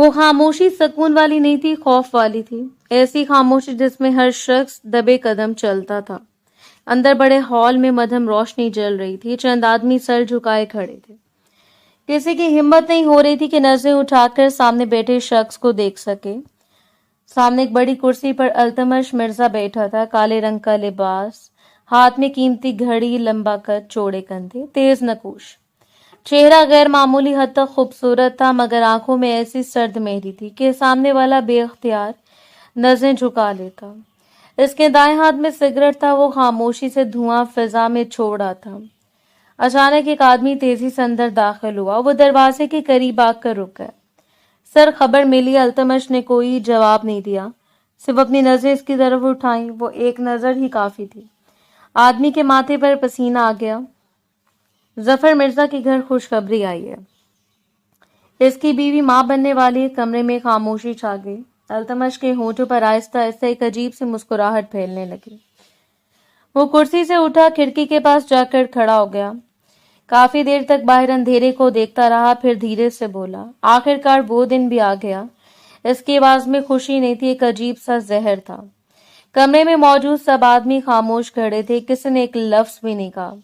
وہ خاموشی سکون والی نہیں تھی، خوف والی تھی، ایسی خاموشی جس میں ہر شخص دبے قدم چلتا تھا۔ اندر بڑے ہال میں مدھم روشنی جل رہی تھی، چند آدمی سر جھکائے کھڑے تھے، کسی کی ہمت نہیں ہو رہی تھی کہ نظریں اٹھا کر سامنے بیٹھے شخص کو دیکھ سکے۔ سامنے ایک بڑی کرسی پر التمش مرزا بیٹھا تھا، کالے رنگ کا لباس، ہاتھ میں قیمتی گھڑی، لمبا قد، چوڑے کندھے، تیز نقوش، چہرہ غیر معمولی حد تک خوبصورت تھا، مگر آنکھوں میں ایسی سرد مہری تھی کہ سامنے والا بے اختیار نظریں جھکا لیتا۔ اس کے دائیں ہاتھ میں سگریٹ تھا، وہ خاموشی سے دھواں فضا میں چھوڑ رہا تھا۔ اچانک ایک آدمی تیزی سے اندر داخل ہوا، وہ دروازے کے قریب آ کر رک گیا۔ سر خبر ملی؟ التمش نے کوئی جواب نہیں دیا، صرف اپنی نظریں اس کی طرف اٹھائیں۔ وہ ایک نظر ہی کافی تھی۔ آدمی کے ماتھے پر پسینہ آ گیا۔ ظفر مرزا کے گھر خوشخبری آئی ہے، اس کی بیوی ماں بننے والی ہے۔ کمرے میں خاموشی چھا گئی۔ التمش کے ہونٹوں پر آہستہ آہستہ ایک عجیب سی مسکراہٹ پھیلنے لگی۔ وہ کرسی سے اٹھا، کھڑکی کے پاس جا کر کھڑا ہو گیا، کافی دیر تک باہر اندھیرے کو دیکھتا رہا، پھر دھیرے سے بولا، آخرکار وہ دن بھی آ گیا۔ اس کی آواز میں خوشی نہیں تھی، ایک عجیب سا زہر تھا۔ کمرے میں موجود سب آدمی خاموش کھڑے تھے، کسی نے ایک لفظ بھی نہیں کہا۔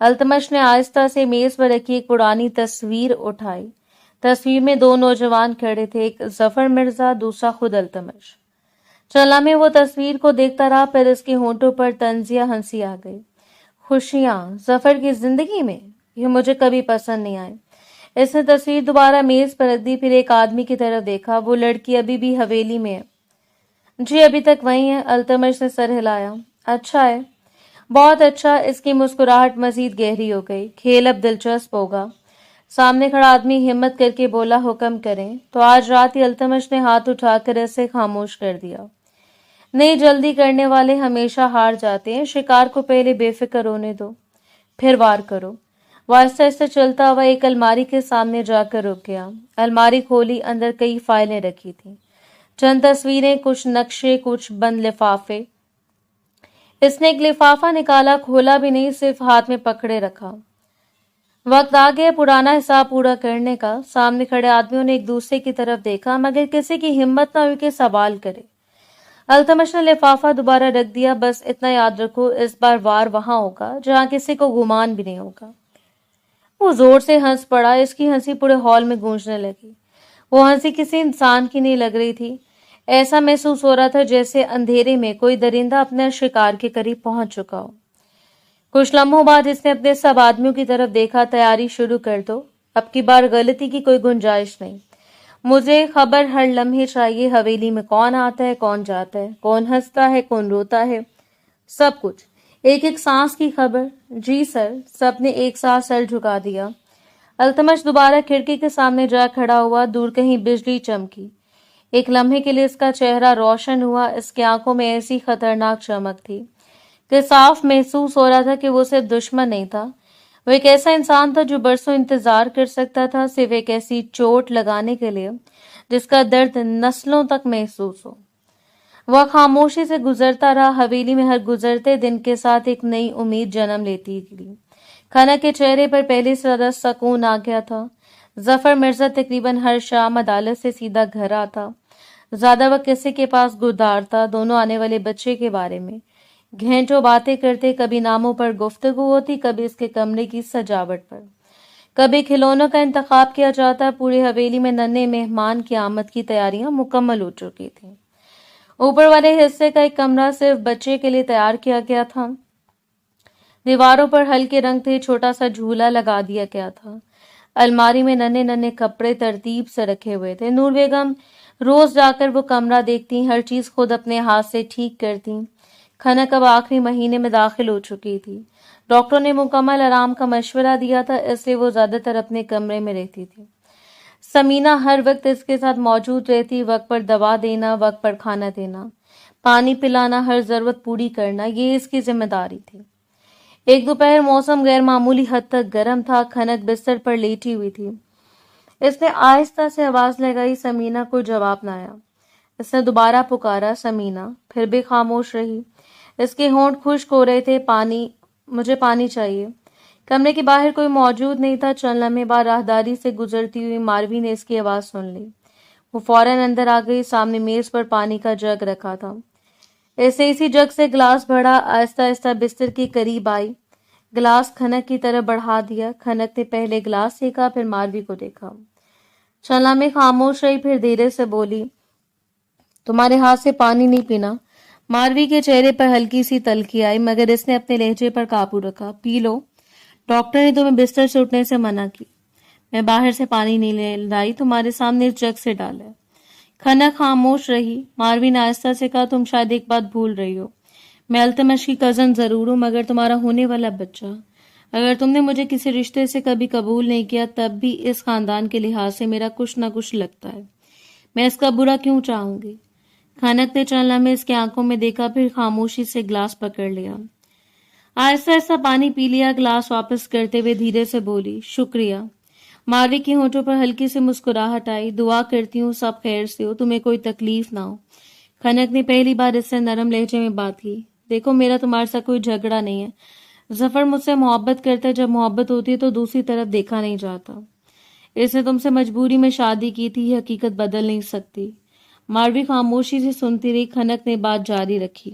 التمش نے آہستہ سے میز پر رکھی ایک پرانی تصویر اٹھائی۔ تصویر میں دو نوجوان کھڑے تھے، ایک ظفر مرزا، دوسرا خود التمش۔ چند لمحے وہ تصویر کو دیکھتا رہا، پھر اس کے ہونٹوں پر طنزیہ ہنسی آ گئی۔ خوشیاں ظفر کی زندگی میں؟ یہ مجھے کبھی پسند نہیں آئے۔ اس نے تصویر دوبارہ میز پر رکھ دی، پھر ایک آدمی کی طرف دیکھا، وہ لڑکی ابھی بھی حویلی میں ہے؟ جی ابھی تک وہی ہے، التمش نے سر ہلایا۔ اچھا ہے، بہت اچھا۔ اس کی مسکراہٹ مزید گہری ہو گئی۔ کھیل اب دلچسپ ہوگا۔ سامنے کھڑا آدمی ہمت کر کے بولا، حکم کریں۔ تو آج رات ہی؟ التمش نے ہاتھ اٹھا کر اسے خاموش کر دیا۔ نہیں، جلدی کرنے والے ہمیشہ ہار جاتے ہیں، شکار کو پہلے بے فکر ہونے دو، پھر وار کرو۔ وہ آہستہ آہستہ چلتا ہوا ایک الماری کے سامنے جا کر رک گیا۔ الماری کھولی، اندر کئی فائلیں رکھی تھیں، چند تصویریں، کچھ نقشے، کچھ بند لفافے۔ اس نے ایک لفافہ نکالا، کھولا بھی نہیں، صرف ہاتھ میں پکڑے رکھا۔ وقت آ گیا پرانا حساب پورا کرنے کا۔ سامنے کھڑے آدمیوں نے ایک دوسرے کی طرف دیکھا، مگر کسی کی ہمت نہ ہوئی کہ سوال کرے۔ التمش نے لفافہ دوبارہ رکھ دیا۔ بس اتنا یاد رکھو، اس بار وار وہاں ہوگا جہاں کسی کو گمان بھی نہیں ہوگا۔ وہ زور سے ہنس پڑا، اس کی ہنسی پورے ہال میں گونجنے لگی۔ وہ ہنسی کسی انسان کی نہیں لگ رہی تھی، ایسا محسوس ہو رہا تھا جیسے اندھیرے میں کوئی درندہ اپنے شکار کے قریب پہنچ چکا ہو۔ کچھ لمحوں بعد اس نے اپنے سب آدمیوں کی طرف دیکھا، تیاری شروع کر دو، اب کی بار غلطی کی کوئی گنجائش نہیں۔ مجھے خبر ہر لمحے چاہیے، حویلی میں کون آتا ہے، کون جاتا ہے، کون ہنستا ہے، کون روتا ہے، سب کچھ، ایک ایک سانس کی خبر۔ جی سر، سب نے ایک ساتھ سر جھکا دیا۔ التمش دوبارہ کھڑکی کے سامنے جا کھڑا ہوا، دور کہیں بجلی چمکی۔ ایک لمحے کے لیے اس کا چہرہ روشن ہوا، اس کی آنکھوں میں ایسی خطرناک چمک تھی کہ صاف محسوس ہو رہا تھا کہ وہ صرف دشمن نہیں تھا، وہ ایک ایسا انسان تھا جو برسوں انتظار کر سکتا تھا، صرف ایک ایسی چوٹ لگانے کے لیے جس کا درد نسلوں تک محسوس ہو۔ وہ خاموشی سے گزرتا رہا، حویلی میں ہر گزرتے دن کے ساتھ ایک نئی امید جنم لیتی گئی۔ کھنک کے چہرے پر پہلے سے زیادہ سکون آ گیا تھا۔ ظفر مرزا تقریباً ہر شام عدالت سے سیدھا گھر آتا، زیادہ وقت کسی کے پاس گزارتا، دونوں آنے والے بچے کے بارے میں گھنٹوں باتیں کرتے، کبھی ناموں پر گفتگو ہوتی، کبھی اس کے کمرے کی سجاوٹ پر، کبھی کھلونوں کا انتخاب کیا جاتا۔ پورے حویلی میں ننھے مہمان کی آمد کی تیاریاں مکمل ہو چکی تھیں۔ اوپر والے حصے کا ایک کمرہ صرف بچے کے لیے تیار کیا گیا تھا، دیواروں پر ہلکے رنگ تھے، چھوٹا سا جھولا لگا دیا گیا تھا۔ الماری میں ننھے ننھے کپڑے ترتیب سے رکھے ہوئے تھے۔ نور بیگم روز جا کر وہ کمرہ دیکھتی، ہر چیز خود اپنے ہاتھ سے ٹھیک کرتی۔ کھنک اب آخری مہینے میں داخل ہو چکی تھی۔ ڈاکٹر نے مکمل آرام کا مشورہ دیا تھا، اس لیے وہ زیادہ تر اپنے کمرے میں رہتی تھی۔ سمینہ ہر وقت اس کے ساتھ موجود رہتی، وقت پر دوا دینا، وقت پر کھانا دینا، پانی پلانا، ہر ضرورت پوری کرنا، یہ اس کی ذمہ داری تھی۔ ایک دوپہر موسم غیر معمولی حد تک گرم تھا، کھنک بستر پر لیٹی ہوئی تھی۔ اس نے آہستہ سے آواز لگائی، سمینہ کو جواب نہ آیا۔ اس نے دوبارہ پکارا، سمینہ، پھر بھی خاموش رہی۔ اس کے ہونٹ خشک ہو رہے تھے۔ پانی، مجھے پانی چاہیے۔ کمرے کے باہر کوئی موجود نہیں تھا۔ چند لمحے بعد راہداری سے گزرتی ہوئی ماروی نے اس کی آواز سن لی۔ وہ فوراً اندر آ گئی. سامنے میز پر پانی کا جگ رکھا تھا. ایسے اسی جگ سے گلاس بڑھا. آہستہ آہستہ بستر کے قریب آئی. گلاس کھنک کی طرف بڑھا دیا. کھنک نے پہلے گلاس دیکھا پھر ماروی کو دیکھا. چند لمحے خاموش رہی پھر دھیرے سے بولی, تمہارے ہاتھ سے پانی نہیں پینا. ماروی کے چہرے پر ہلکی سی تلخی آئی مگر اس نے اپنے لہجے پر قابو رکھا. پی لو, ڈاکٹر نے تمہیں بستر سے اٹھنے سے منع کی. میں باہر سے پانی نہیں لے لائی, تمہارے سامنے اس جگ سے ڈالا. کھنک خاموش رہی. ماروی نے آہستہ سے کہا, تم شاید ایک بات بھول رہی ہو. میں التمش کی کزن ضرور ہوں مگر تمہارا ہونے والا بچہ. اگر تم نے مجھے کسی رشتے سے کبھی قبول نہیں کیا تب بھی اس خاندان کے لحاظ سے میرا کچھ نہ کچھ لگتا ہے. میں اس کا برا کیوں چاہوں گی؟ کھنک نے چند لمحے اس کی آنکھوں میں دیکھا پھر خاموشی سے گلاس پکڑ لیا. آہستہ آہستہ پانی پی لیا. گلاس واپس کرتے ہوئے دھیرے سے بولی, شکریہ. ماروی کی ہونٹوں پر ہلکی سی مسکراہٹ آئی. دعا کرتی ہوں سب خیر سے ہو, تمہیں کوئی تکلیف نہ ہو. کھنک نے پہلی بار اس سے نرم لہجے میں بات کی. دیکھو, میرا تمہارے ساتھ کوئی جھگڑا نہیں ہے. ظفر مجھ سے محبت کرتا ہے. جب محبت ہوتی ہے تو دوسری طرف دیکھا نہیں جاتا. اس نے تم سے مجبوری میں شادی کی تھی, یہ حقیقت بدل نہیں سکتی. ماروی خاموشی سے سنتی رہی. کھنک نے بات جاری رکھی,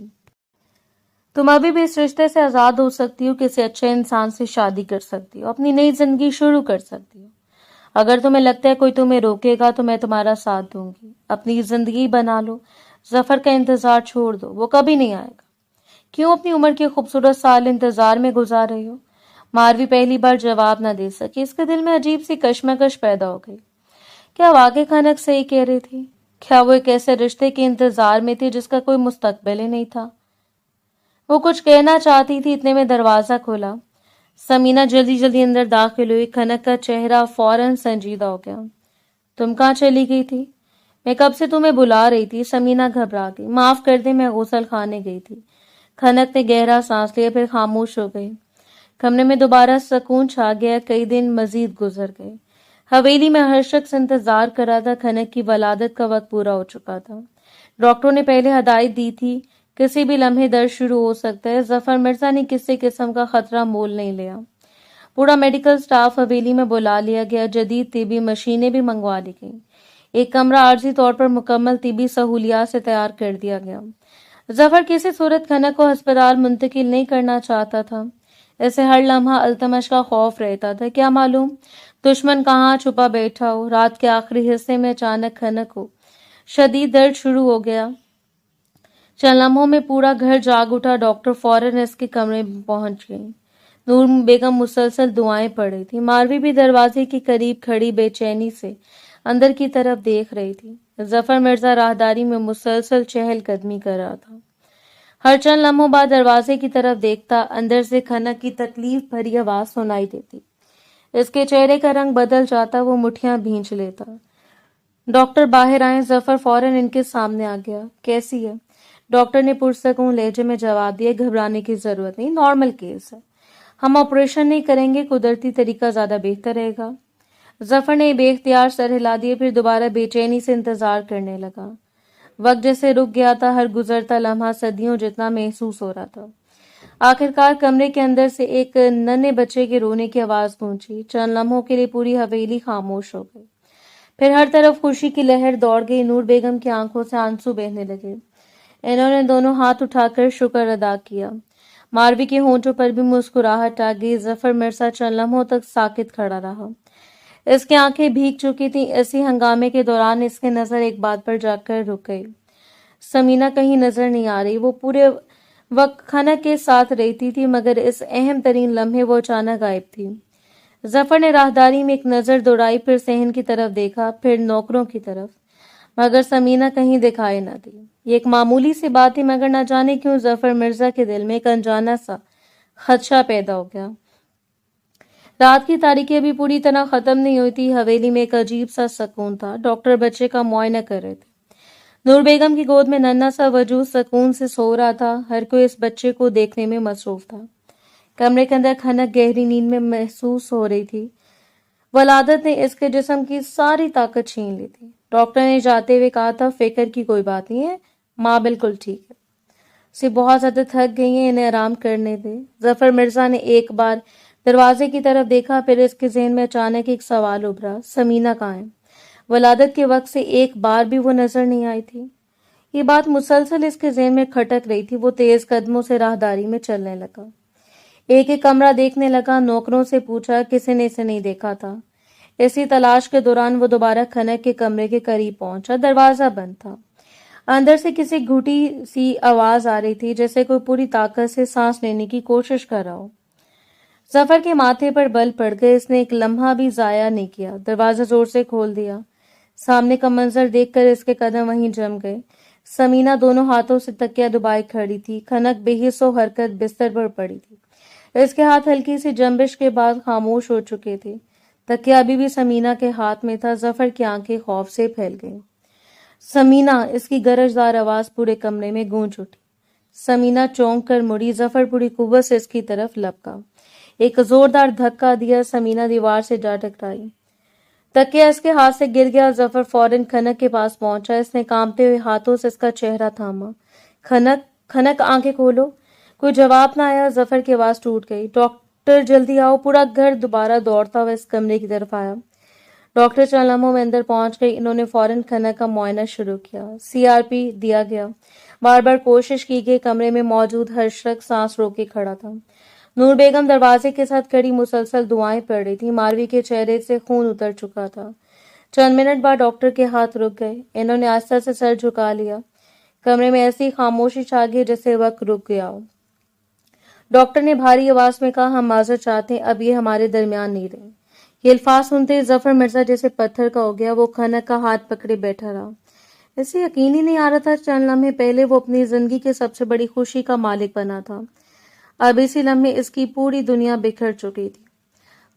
تم ابھی بھی اس رشتے سے آزاد ہو سکتی ہو, کسی اچھے انسان سے شادی کر سکتی ہو, اپنی نئی زندگی شروع کر سکتی ہو. اگر تمہیں لگتا ہے کوئی تمہیں روکے گا تو میں تمہارا ساتھ دوں گی. اپنی زندگی بنا لو. ظفر کا انتظار چھوڑ دو, وہ کبھی نہیں آئے گا. کیوں اپنی عمر کے خوبصورت سال انتظار میں گزار رہی ہو؟ ماروی پہلی بار جواب نہ دے سکی. اس کے دل میں عجیب سی کشمکش پیدا ہو گئی. کیا واقعی کھنک صحیح کہہ رہی تھی؟ کیا وہ ایک ایسے رشتے کے انتظار میں تھی جس کا کوئی مستقبل ہی نہیں تھا؟ وہ کچھ کہنا چاہتی تھی, اتنے میں دروازہ کھولا. سمینا جلدی جلدی اندر داخل ہوئی. کھنک کا چہرہ فوراً سنجیدہ ہو گیا. تم کہاں چلی گئی تھی؟ میں کب سے تمہیں بلا رہی تھی. سمینا گھبرا گئی. معاف کر دے, میں غسل خانے گئی تھی. کھنک نے گہرا سانس لیا پھر خاموش ہو گئی. کمرے میں دوبارہ سکون چھا گیا. کئی دن مزید گزر گئے. حویلی میں ہر شخص انتظار کر رہا تھا. کھنک کی ولادت کا وقت پورا ہو چکا تھا. ڈاکٹروں نے پہلے ہدایت دی تھی, کسی بھی لمحے درد شروع ہو سکتا ہے. ظفر مرزا نے کسی قسم کا خطرہ مول نہیں لیا. پورا میڈیکل سٹاف حویلی میں بلا لیا گیا. جدید طبی مشینیں بھی منگوا لی گئیں. ایک کمرہ عارضی طور پر مکمل طبی سہولیات سے تیار کر دیا گیا. ظفر کسی صورت کھنک کو ہسپتال منتقل نہیں کرنا چاہتا تھا. اسے ہر لمحہ التمش کا خوف رہتا تھا. کیا معلوم دشمن کہاں چھپا بیٹھا ہو. رات کے آخری حصے میں اچانک کھنک کو شدید درد شروع ہو گیا. چند لمحوں میں پورا گھر جاگ اٹھا. ڈاکٹر فوراً اس کے کمرے میں پہنچ گئی. نور بیگم مسلسل دعائیں پڑھ رہی تھی. ماروی بھی دروازے کے قریب کھڑی بے چینی سے اندر کی طرف دیکھ رہی تھی. ظفر مرزا راہداری میں مسلسل چہل قدمی کر رہا تھا. ہر چند لمحوں بعد دروازے کی طرف دیکھتا. اندر سے کھنک کی تکلیف بھری آواز سنائی دیتی. اس کے چہرے کا رنگ بدل جاتا. وہ مٹھیاں بھینچ لیتا. ڈاکٹر باہر آئے. ظفر فوراً ان کے سامنے آ گیا. کیسی ہے؟ ڈاکٹر نے پرسکون لہجے میں جواب دیا. گھبرانے کی ضرورت نہیں, نارمل کیس ہے. ہم آپریشن نہیں کریں گے, قدرتی طریقہ زیادہ بہتر رہے گا. ظفر نے بے اختیار سر ہلا دیا پھر دوبارہ بے چینی سے انتظار کرنے لگا. وقت جیسے رک گیا تھا. ہر گزرتا لمحہ صدیوں جتنا محسوس ہو رہا تھا. آخرکار کمرے کے اندر سے ایک ننھے بچے کے رونے کی آواز گونجی. چند لمحوں کے لیے پوری حویلی خاموش ہو گئی. پھر ہر طرف خوشی کی لہر دوڑ گئی. نور بیگم کی آنکھوں سے آنسو بہنے لگے. انہوں نے دونوں ہاتھ اٹھا کر شکر ادا کیا. ماروی کے ہونٹوں پر بھی مسکراہٹ آ گئی. ظفر مرزا چند لمحوں تک ساکت کھڑا رہا. اس کی آنکھیں بھیگ چکی تھیں. اسی ہنگامے کے دوران اس کی نظر ایک بات پر جا کر رک گئی. سمینا کہیں نظر نہیں آ رہی. وہ پورے وقت کھنک کے ساتھ رہتی تھی مگر اس اہم ترین لمحے وہ اچانک غائب تھی. ظفر نے راہداری میں ایک نظر دوڑائی, پھر صحن کی طرف دیکھا, پھر نوکروں کی طرف, مگر سمینا کہیں دکھائی نہ دی. یہ ایک معمولی سی بات تھی مگر نہ جانے کیوں ظفر مرزا کے دل میں ایک انجانا سا خدشہ پیدا ہو گیا. رات کی تاریکی ابھی پوری طرح ختم نہیں ہوئی تھی. حویلی میں ایک عجیب سا سکون تھا. ڈاکٹر بچے کا معائنہ کر رہے تھے. نور بیگم کی گود میں ننھا سا وجود سکون سے سو رہا تھا. ہر کوئی اس بچے کو دیکھنے میں مصروف تھا. کمرے کے اندر کھنک گہری نیند میں محسوس ہو رہی تھی. ولادت نے اس کے جسم کی ساری طاقت چھین لی تھی. ڈاکٹر نے جاتے ہوئے کہا تھا, فکر کی کوئی بات نہیں ہے, ماں بالکل ٹھیک ہے. اسے بہت زیادہ تھک گئی ہیں, انہیں آرام کرنے دے. ظفر مرزا نے ایک بار دروازے کی طرف دیکھا, پھر اس کے ذہن میں اچانک ایک سوال ابھرا. سمینا کہاں ہے؟ ولادت کے وقت سے ایک بار بھی وہ نظر نہیں آئی تھی۔ یہ بات مسلسل اس کے ذہن میں کھٹک رہی تھی۔ وہ تیز قدموں سے راہداری میں چلنے لگا، ایک ایک کمرہ دیکھنے لگا، نوکروں سے پوچھا، کسی نے اسے نہیں دیکھا تھا۔ اسی تلاش کے دوران وہ دوبارہ کھنک کے کمرے کے قریب پہنچا۔ دروازہ بند تھا۔ اندر سے کسی گھٹی سی آواز آ رہی تھی، جیسے کوئی پوری طاقت سے سانس لینے کی کوشش کر رہا ہو۔ ظفر کے ماتھے پر بل پڑ گئے۔ اس نے ایک لمحہ بھی ضائع نہیں کیا، دروازہ زور سے کھول دیا۔ سامنے کا منظر دیکھ کر اس کے قدم وہیں جم گئے۔ سمینہ دونوں ہاتھوں سے تکیہ دبائے کھڑی تھی، کھنک بے حس و حرکت بستر پر پڑی تھی۔ اس کے ہاتھ ہلکی سی جنبش کے بعد خاموش ہو چکے تھے۔ تکیہ ابھی بھی سمینہ کے ہاتھ میں تھا۔ ظفر کی آنکھیں خوف سے پھیل گئیں۔ سمینہ! اس کی گرجدار آواز پورے کمرے میں گونج اٹھی۔ سمینہ چونک کر مڑی۔ ظفر پوری قوت سے اس کی طرف لپکا، ایک زوردار دھکا دیا۔ سمینہ دیوار سے جا ٹکرائی، تکیہ اس کے ہاتھ سے گر گیا۔ ظفر فوراً کھنک کے پاس پہنچا۔ اس نے کانپتے ہوئے ہاتھوں سے اس کا چہرہ تھاما۔ کھنک! کھنک! آنکھیں کھولو! کوئی جواب نہ آیا۔ ظفر کی آواز ٹوٹ گئی۔ ڈاکٹر جلدی آؤ! پورا گھر دوبارہ دوڑتا ہوا اس کمرے کی طرف آیا۔ ڈاکٹر چند لمحوں میں اندر پہنچ گئی۔ انہوں نے فوراً کھنک کا معائنہ شروع کیا۔ CRP دیا گیا۔ بار بار کوشش کی گئی۔ کمرے میں موجود ہر شخص سانس روک کے کھڑا تھا۔ نور بیگم دروازے کے ساتھ کھڑی مسلسل دعائیں پڑھ رہی تھی۔ ماروی کے چہرے سے خون اتر چکا تھا۔ چند منٹ بعد ڈاکٹر کے ہاتھ رک گئے۔ انہوں نے آہستہ سے سر جھکا لیا۔ کمرے میں ایسی خاموشی چھا گئی جیسے وقت رک گیا ہو۔ ڈاکٹر نے بھاری آواز میں کہا، ہم معذرت چاہتے ہیں، اب یہ ہمارے درمیان نہیں رہے۔ یہ الفاظ سنتے ہی ظفر مرزا جیسے پتھر کا ہو گیا۔ وہ کھنک کا ہاتھ پکڑے بیٹھا رہا۔ اسے یقین ہی نہیں آ رہا تھا، چند لمحے پہلے وہ اپنی زندگی کی سب سے بڑی خوشی کا مالک بنا تھا، اب اسی لمحے اس کی پوری دنیا بکھر چکی تھی۔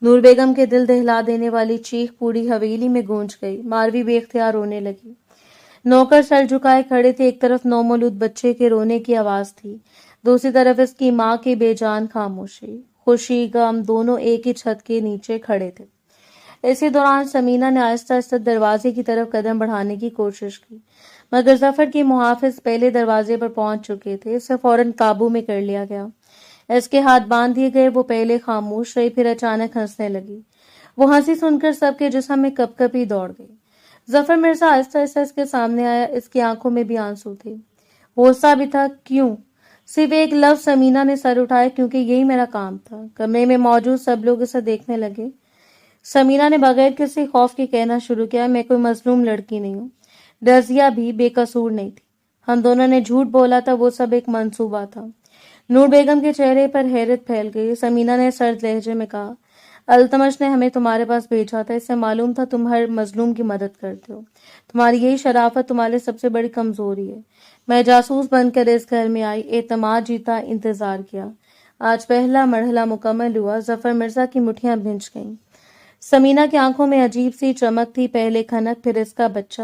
نور بیگم کے دل دہلا دینے والی چیخ پوری حویلی میں گونج گئی۔ ماروی بے اختیار رونے لگی۔ نوکر سر جھکائے کھڑے تھے۔ ایک طرف نومولود بچے کے رونے کی آواز تھی، دوسری طرف اس کی ماں کی بے جان خاموشی۔ خوشی غم دونوں ایک ہی چھت کے نیچے کھڑے تھے۔ اسی دوران سمینہ نے آہستہ آہستہ دروازے کی طرف قدم بڑھانے کی کوشش کی، مگر ظفر کے محافظ پہلے دروازے پر پہنچ چکے تھے۔ اسے فوراً قابو میں کر لیا گیا۔ اس کے ہاتھ باندھ دیے گئے۔ وہ پہلے خاموش رہی، پھر اچانک ہنسنے لگی۔ وہ ہنسی سن کر سب کے جسم میں کپ کپی دوڑ گئی۔ ظفر مرزا آہستہ آہستہ اس کے سامنے آیا۔ اس کی آنکھوں میں بھی آنسو تھے۔ غصہ بھی تھا۔ کیوں؟ صرف ایک لفظ۔ سمینہ نے سر اٹھایا، کیونکہ یہی میرا کام تھا۔ کمرے میں موجود سب لوگ اسے دیکھنے لگے۔ سمینہ نے بغیر کسی خوف کے کہنا شروع کیا، میں کوئی مظلوم لڑکی نہیں ہوں۔ رضیہ بھی بے قصور نہیں تھی۔ ہم دونوں نے جھوٹ بولا تھا، وہ سب ایک منصوبہ تھا۔ نور بیگم کے چہرے پر حیرت پھیل گئی۔ سمینہ نے سرد لہجے میں کہا، التمش نے ہمیں تمہارے پاس بھیجا تھا، اس سے معلوم تھا تم ہر مظلوم کی مدد کرتے ہو، تمہاری یہی شرافت تمہارے سب سے بڑی کمزوری ہے۔ میں جاسوس بن کر اس گھر میں آئی، اعتماد جیتا، انتظار کیا، آج پہلا مرحلہ مکمل ہوا۔ ظفر مرزا کی مٹھیاں بھنج گئیں۔ سمینہ کی آنکھوں میں عجیب سی چمک تھی، پہلے کھنک، پھر اس کا بچہ،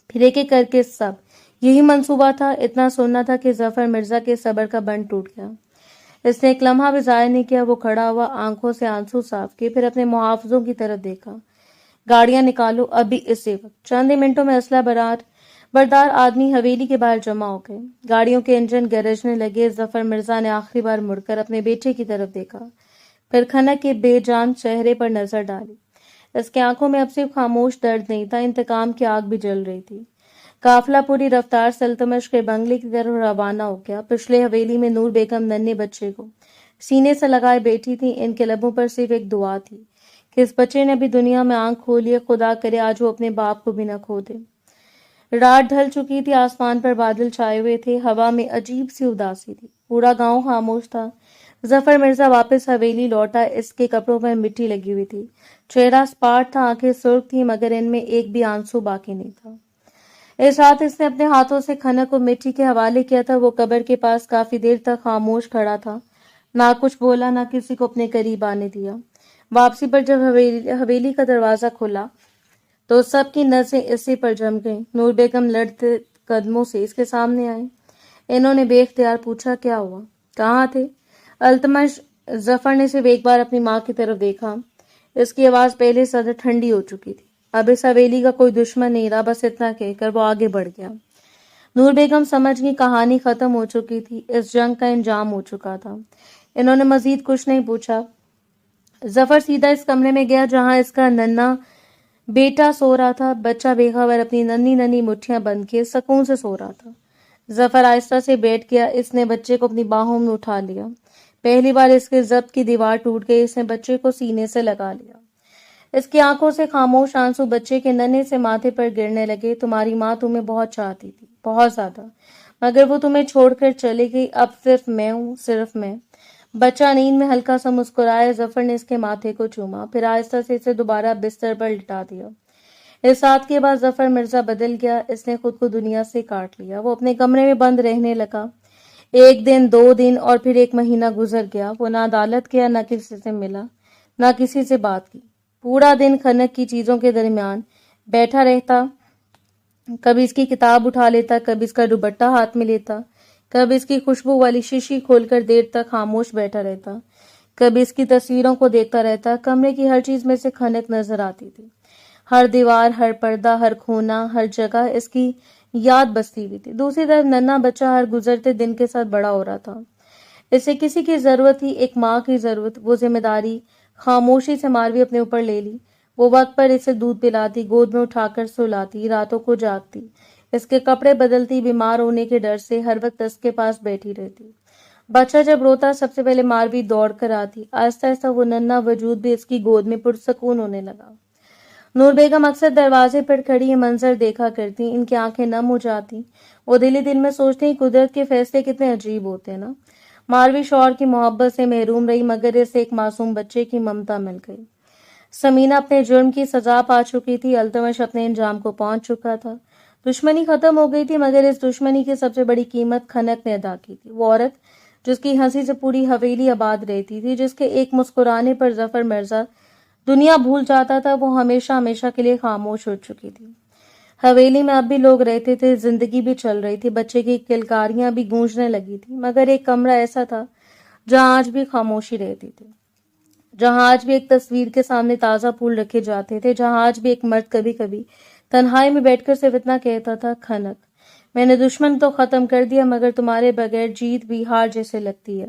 پھر ایک ایک کر کے سب۔ یہی منصوبہ تھا۔ اتنا سننا تھا کہ ظفر مرزا کے صبر کا بند ٹوٹ گیا۔ اس نے ایک لمحہ بھی ضائع نہیں کیا۔ وہ کھڑا ہوا، آنکھوں سے آنسو صاف کیے، پھر اپنے محافظوں کی طرف دیکھا۔ گاڑیاں نکالو، ابھی اسی وقت۔ چند ہی منٹوں میں اسلحہ بردار آدمی حویلی کے باہر جمع ہو گئے۔ گاڑیوں کے انجن گرجنے لگے۔ ظفر مرزا نے آخری بار مڑ کر اپنے بیٹے کی طرف دیکھا، پھر کھنک کے بے جان چہرے پر نظر ڈالی۔ اس کی آنکھوں میں اب صرف خاموش درد نہیں تھا، انتقام کی آگ بھی جل رہی تھی۔ قافلہ پوری رفتار سے التمش کے بنگلے کی طرف روانہ ہو گیا۔ پچھلے حویلی میں نور بیگم ننھے بچے کو سینے سے لگائے بیٹھی تھی۔ ان کے لبوں پر صرف ایک دعا تھی کہ اس بچے نے بھی دنیا میں آنکھ کھولی ہے، خدا کرے آج وہ اپنے باپ کو بھی نہ کھو دے۔ رات ڈھل چکی تھی، آسمان پر بادل چھائے ہوئے تھے، ہوا میں عجیب سی اداسی تھی، پورا گاؤں خاموش تھا۔ ظفر مرزا واپس حویلی لوٹا۔ اس کے کپڑوں پر مٹی لگی ہوئی تھی، چہرہ سپاٹ تھا، آنکھیں سرخ تھیں، مگر ان میں ایک بھی آنسو باقی نہیں تھا۔ اس رات اس نے اپنے ہاتھوں سے کھنک کو مٹی کے حوالے کیا تھا۔ وہ قبر کے پاس کافی دیر تک خاموش کھڑا تھا، نہ کچھ بولا، نہ کسی کو اپنے قریب آنے دیا۔ واپسی پر جب حویلی کا دروازہ کھلا تو سب کی نظریں اسی پر جم گئیں۔ نور بیگم لڑتے قدموں سے اس کے سامنے آئے۔ انہوں نے بے اختیار پوچھا، کیا ہوا؟ کہاں تھے التمش؟ ظفر نے صرف ایک بار اپنی ماں کی طرف دیکھا۔ اس کی آواز پہلے سے زیادہ ٹھنڈی ہو چکی تھی۔ اب اس حویلی کا کوئی دشمن نہیں رہا، بس اتنا کہہ کر وہ آگے بڑھ گیا۔ نور بیگم سمجھ گئی کہانی ختم ہو چکی تھی، اس جنگ کا انجام ہو چکا تھا۔ انہوں نے مزید کچھ نہیں پوچھا۔ ظفر سیدھا اس کمرے میں گیا جہاں اس کا ننھا بیٹا سو رہا تھا، بچہ بے خبر اپنی ننھی ننھی مٹھیاں بند کیے سکون سے سو رہا تھا۔ ظفر آہستہ سے بیٹھ گیا، اس نے بچے کو اپنی باہوں میں اٹھا لیا۔ پہلی بار اس کے ضبط کی دیوار ٹوٹ گئی، اس نے بچے کو سینے سے لگا لیا۔ اس کی آنکھوں سے خاموش آنسو بچے کے ننھے سے ماتھے پر گرنے لگے۔ تمہاری ماں تمہیں بہت چاہتی تھی، بہت زیادہ، مگر وہ تمہیں چھوڑ کر چلی گئی، اب صرف میں ہوں، صرف میں۔ بچہ نیند میں ہلکا سا مسکرایا۔ ظفر نے اس کے ماتھے کو چوما، پھر آہستہ سے اسے دوبارہ بستر پر لٹا دیا۔ اس رات کے بعد ظفر مرزا بدل گیا، اس نے خود کو دنیا سے کاٹ لیا۔ وہ اپنے کمرے میں بند رہنے لگا۔ ایک دن، 2 دن اور پھر 1 مہینہ گزر گیا۔ وہ نہ عدالت گیا، نہ کسی سے ملا، نہ کسی سے بات کی۔ پورا دن کھنک کی چیزوں کے درمیان بیٹھا رہتا، کبھی اس کی کتاب اٹھا لیتا، کبھی اس کا دوپٹہ ہاتھ میں لیتا، کبھی اس کی خوشبو والی شیشی کھول کر دیر تک خاموش بیٹھا رہتا، کبھی اس کی تصویروں کو دیکھتا رہتا۔ کمرے کی ہر چیز میں سے کھنک نظر آتی تھی، ہر دیوار، ہر پردہ، ہر کونا، ہر جگہ اس کی یاد بستی ہوئی تھی۔ دوسری طرف ننھا بچہ ہر گزرتے دن کے ساتھ بڑا ہو رہا تھا۔ اسے کسی کی ضرورت تھی، ایک ماں کی ضرورت۔ وہ ذمہ داری خاموشی سے ماروی اپنے اوپر لے لی۔ وہ وقت پر اسے دودھ پلاتی، گود میں اٹھا کر سلاتی، راتوں کو جاگتی، اس کے کپڑے بدلتی، بیمار ہونے کے ڈر سے ہر وقت اس کے پاس بیٹھی رہتی۔ بچہ جب روتا سب سے پہلے ماروی دوڑ کر آتی۔ آہستہ آہستہ وہ ننھا وجود بھی اس کی گود میں پرسکون ہونے لگا۔ نور بیگم اکثر دروازے پر کھڑی یہ منظر دیکھا کرتی، ان کی آنکھیں نم ہو جاتی۔ وہ دل ہی دل میں سوچتی، قدرت کے فیصلے کتنے عجیب ہوتے ہیں نا۔ ماروی شوہر کی محبت سے محروم رہی، مگر اسے ایک معصوم بچے کی ممتا مل گئی۔ سمینہ اپنے جرم کی سزا پا چکی تھی، التمش اپنے انجام کو پہنچ چکا تھا۔ دشمنی ختم ہو گئی تھی، مگر اس دشمنی کی سب سے بڑی قیمت کھنک نے ادا کی تھی۔ وہ عورت جس کی ہنسی سے پوری حویلی آباد رہتی تھی، جس کے ایک مسکرانے پر ظفر مرزا دنیا بھول جاتا تھا، وہ ہمیشہ ہمیشہ کے لیے خاموش ہو چکی تھی۔ حویلی میں اب بھی لوگ رہتے تھے، زندگی بھی چل رہی تھی، بچے کی کلکاریاں بھی گونجنے لگی تھی، مگر ایک کمرہ ایسا تھا جہاں آج بھی خاموشی رہتی تھی، جہاں آج بھی ایک تصویر کے سامنے تازہ پھول رکھے جاتے تھے، جہاں آج بھی ایک مرد کبھی کبھی تنہائی میں بیٹھ کر صرف اتنا کہتا تھا، کھنک، میں نے دشمن تو ختم کر دیا، مگر تمہارے بغیر جیت بھی ہار جیسے لگتی ہے۔